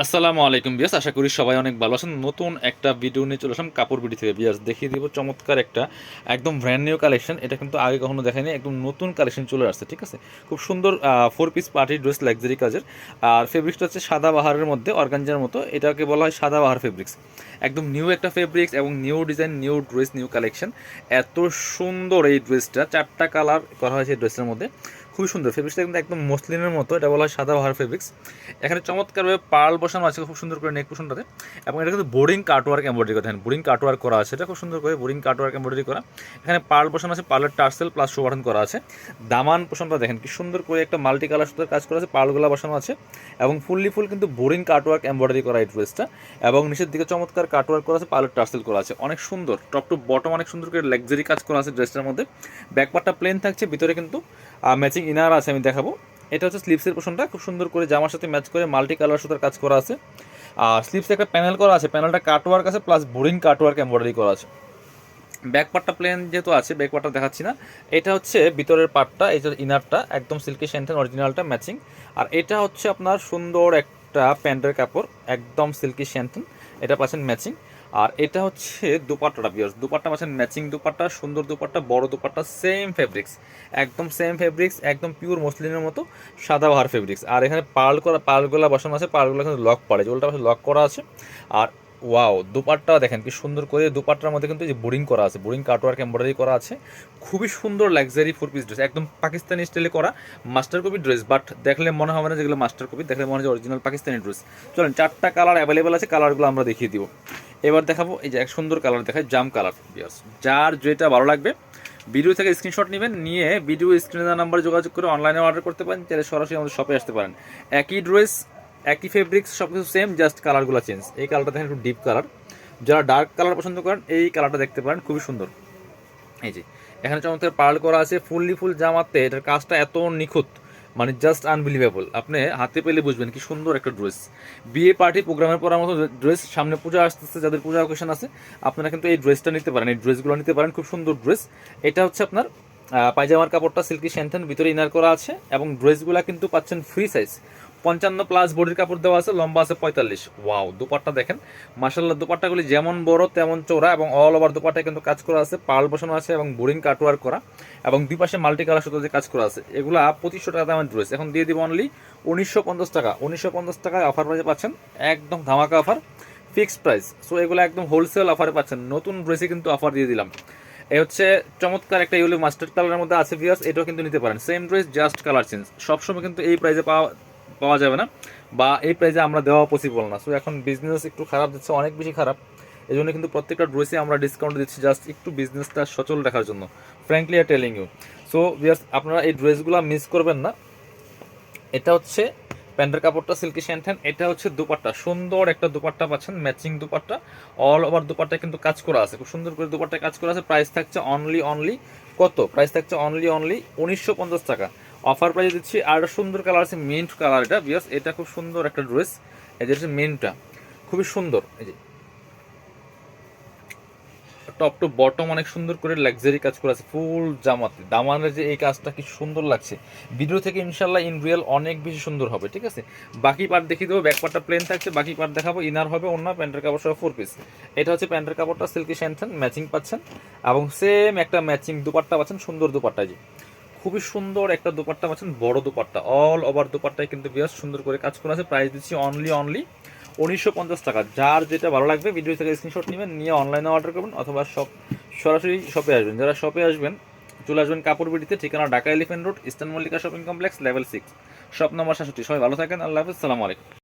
আসসালামু আলাইকুম বিয়াস, আশা করি সবাই অনেক ভালো আছেন। নতুন একটা ভিডিও নিয়ে চলে আসলাম কাপড় বিডি থেকে। বিয়াস দেখিয়ে দিব চমৎকার একটা একদম ব্র্যান্ড নিউ কালেকশন। এটা কিন্তু আগে কখনো দেখায়নি, একদম নতুন কালেকশন চলে আসছে। ঠিক আছে, খুব সুন্দর 4 পিস পার্টি ড্রেস, লাক্সারি কাজের। আর ফেব্রিক্সটা হচ্ছে সাদা বাহারের মধ্যে অর্গানজার মতো, এটাকে বলা হয় সাদা বাহার ফেব্রিক্স। একদম নিউ একটা ফেব্রিক্স এবং new design, new dress, new collection. এত সুন্দর এই ড্রেসটা, 4টা কালার করা হয়েছে ড্রেসের মধ্যে। খুবই সুন্দর ফেব্রিক্সটা, কিন্তু একদম মসলিনের মতো, এটা বলা হয় সাদা বাহার ফেব্রিক্স। এখানে চমৎকারভাবে পার্ল বসানো আছে খুব সুন্দর করে নেক পোর্শনটাতে, এবং এটা কিন্তু বোরিং কাটওয়ার্ক এমব্রয়ডারি করা। বোরিং কাটওয়ার্ক করা আছে, এটা খুব সুন্দর করে বোরিং কাটওয়ার্ক এমব্রয়ডারি করা। এখানে পার্ল বসানো আছে, পার্লের টার্সেল প্লাস শো বাটন করা আছে। দামান পোর্শনটা দেখেন কি সুন্দর করে একটা মাল্টি কালার সুতার কাজ করা আছে, পার্লগুলো বসানো আছে, এবং ফুললি ফুল কিন্তু বোরিং কাটওয়ার্ক এমব্রয়ডারি করা এই ড্রেসটা। এবং নিচের দিকে চমৎকার কাটওয়ার্ক করা আছে, পার্লের টার্সেল করা আছে, অনেক সুন্দর। টপ টু বটম অনেক সুন্দর করে লাক্সারি কাজ করা আছে ড্রেসটার মধ্যে। ব্যাকপার্টটা প্লেন থাকছে, ভিতরে কিন্তু ম্যাচিং ইনার আছে, আমি দেখাবো। এটা হচ্ছে স্লিপসের পোর্শনটা, খুব সুন্দর করে জামার সাথে ম্যাচ করে মাল্টি কালার সুতার কাজ করা আছে। আর স্লিপসে একটা প্যানেল করা আছে, প্যানেলটা কাটওয়ার্ক আছে প্লাস বোরিং কাটওয়ার্ক এমব্রয়ডারি করা আছে। ব্যাক পার্টটা প্লেন যেহেতু আছে, ব্যাক পার্টটা দেখাচ্ছি না। এটা হচ্ছে ভিতরের পার্টটা, এই যে ইনারটা একদম সিল্কি শ্যান্টেন অরিজিনালটা ম্যাচিং। আর এটা হচ্ছে আপনার সুন্দর একটা প্যান্টের কাপড়, একদম সিল্কি শ্যান্টেন, এটা পাচ্ছেন ম্যাচিং। আর এটা হচ্ছে দুপাট্টাটা, বিয়ার্স দুপাট্টা পাচ্ছেন ম্যাচিং দুপাট্টা, সুন্দর দুপাট্টা, বড় দুপাট্টা, সেম ফেব্রিক্স, একদম সেম ফেব্রিক্স, একদম পিওর মসলিনের মতো সাদা বাহার ফেব্রিক্স। আর এখানে পার্ল করা, পার্লগুলা বসানো আছে, পার্লগুলো কিন্তু লক পড়ে, যেগুলোটা পাশে লক করা আছে। আর ওয়াও, দুপাট্টা দেখেন কি সুন্দর করে, দুপাট্টার মধ্যে কিন্তু যে বোরিং করা আছে, বোরিং কাটওয়ার্ক এমব্রয়ডারি করা আছে। খুবই সুন্দর লাক্সারি 4 পিস ড্রেস, একদম পাকিস্তানি স্টাইলে করা মাস্টার কপি ড্রেস। বাট দেখলে মনে হবে না যেগুলো মাস্টার কপি, দেখলে মনে হয় অরিজিনাল পাকিস্তানি ড্রেস। চলেন, 4টা কালার অ্যাভেলেবেল আছে, কালারগুলো আমরা দেখিয়ে দিব। এবার দেখাবো এই যে এক সুন্দর কালার দেখায়, জাম কালার। বিয়ার্স যার যেটা ভালো লাগবে ভিডিও থেকে স্ক্রিনশট নেবেন, নিয়ে ভিডিও স্ক্রিনে দেওয়া নাম্বারে যোগাযোগ করে অনলাইনে অর্ডার করতে পারেন, চাইলে সরাসরি আমাদের শপে আসতে পারেন। একই ড্রেস, একই ফেব্রিক্স, সব কিছু সেম, জাস্ট কালারগুলো চেঞ্জ। এই কালারটা দেখেন একটু ডিপ কালার, যারা ডার্ক কালার পছন্দ করেন এই কালারটা দেখতে পারেন, খুবই সুন্দর। এই যে এখানে চমৎকার পার্ল করা আছে, ফুললি ফুল জামাতে এটার কাজটা এত নিখুঁত, মানে জাস্ট আনবিলিভেবল। আপনি হাতে পেলে বুঝবেন কি সুন্দর একটা ড্রেস। বিয়ে পার্টি প্রোগ্রামের পরার মতো ড্রেস, সামনে পূজা আসতেছে, যাদের পূজা অকেশন আছে আপনারা কিন্তু এই ড্রেসটা নিতে পারেন, এই ড্রেসগুলো নিতে পারেন, খুব সুন্দর ড্রেস। এটা হচ্ছে আপনার পায়জামার কাপড়টা সিল্কি শ্যান্টেন, ভিতরে ইনার করা আছে, এবং ড্রেসগুলো কিন্তু পাচ্ছেন ফ্রি সাইজ। 55+ বডির কাপড় দেওয়া আছে, লম্বা আছে 45। ওয়াও, দুপাট্টা দেখেন মাশাআল্লাহ, দুপাট্টাগুলি যেমন বড় তেমন চওড়া, এবং অল ওভার দুপাট্টায় কিন্তু কাজ করা আছে, পার্ল বসানো আছে এবং বোরিং কাটওয়ার্ক করা, এবং দুই পাশে মাল্টি কালার সুতো দিয়ে কাজ করা আছে। এগুলা 2500 টাকা দামের ড্রেস, এখন দিয়ে দিব অনলি 1950 টাকা। 1950 টাকায় অফার প্রাইসে পাচ্ছেন, একদম ধামাকা অফার, ফিক্সড প্রাইস। সো এগুলো একদম হোলসেল অফারে পাচ্ছেন, নতুন ড্রেসে কিন্তু অফার দিয়ে দিলাম। এই হচ্ছে চমৎকার একটা ইউলি মাস্টার্ড কালারের মধ্যে আছে ভিউয়ার্স, এটাও কিন্তু নিতে পারেন, same dress just colour change. সবসময় কিন্তু এই প্রাইসে পাওয়া পাওয়া যাবে না, বা এই প্রাইসে আমরা দেওয়া পসিবল না। সো এখন বিজনেস একটু খারাপ যাচ্ছে, অনেক বেশি খারাপ। এই জন্য কিন্তু প্রত্যেকটা ড্রেসে আমরা ডিসকাউন্ট দিচ্ছি, জাস্ট একটু বিজনেসটা সচল রাখার জন্য, frankly are telling you. So viewers আপনারা এই ড্রেসগুলো মিস করবেন না। এটা হচ্ছে প্যান্টের কাপড়টা সিল্কি শ্যান্টেন, এটা হচ্ছে দুপাট্টা, সুন্দর একটা দুপাট্টা পাচ্ছেন, ম্যাচিং দুপাট্টা, অল ওভার দুপাট্টায় কিন্তু কাজ করা আছে, খুব সুন্দর করে দুপাট্টায় কাজ করা আছে। প্রাইস থাকছে অনলি কত, প্রাইস থাকছে অনলি 1950 টাকা। অফার প্রাইস দিচ্ছি। আর সুন্দর কালার আছে, মিন্ট কালার, এটা বিয়াস এটা খুব সুন্দর একটা ড্রেস। এই যে মিন্টটা খুবই সুন্দর, এই যে টপ টু বটম অনেক সুন্দর করে লাক্সারি কাজ করা আছে ফুল জামাতে। দামানের যে এই কাজটা কি সুন্দর লাগছে, ভিডিও থেকে ইনশাল্লাহ ইন রিয়েল অনেক বেশি সুন্দর হবে। ঠিক আছে, বাকি পার্ট দেখিয়ে দেবো, ব্যাক পার্টটা প্লেন থাকছে, বাকি পার্ট দেখাবো। ইনার হবে অন্য প্যান্টের কাপড় সহ 4 পিস। এটা হচ্ছে প্যান্টের কাপড়টা সিল্কি শ্যান্টেন, ম্যাচিং পাচ্ছেন, এবং সেম একটা ম্যাচিং দুপাট্টা পাচ্ছেন, সুন্দর দুপাট্টা। যে খুবই সুন্দর একটা দুপাট্টা পাচ্ছেন, বড় দুপাট্টা, অল ওভার দুপাট্টায় কিন্তু বেশ সুন্দর করে কাজ করা আছে। প্রাইস দিচ্ছি অনলি 1950 টাকা। যার যেটা ভালো লাগবে ভিডিও থেকে স্ক্রিনশট নেবেন, নিয়ে অনলাইনে অর্ডার করবেন, অথবা সরাসরি শপে আসবেন। যারা শপে আসবেন চলে আসবেন কাপড় বিডিতে, ঠিকানা Dhaka elephant road, eastern Mallika shopping complex, level 6, shop number 67। সবাই ভালো থাকেন, আল্লাহ হাফিজ, সালামু আলাইকুম।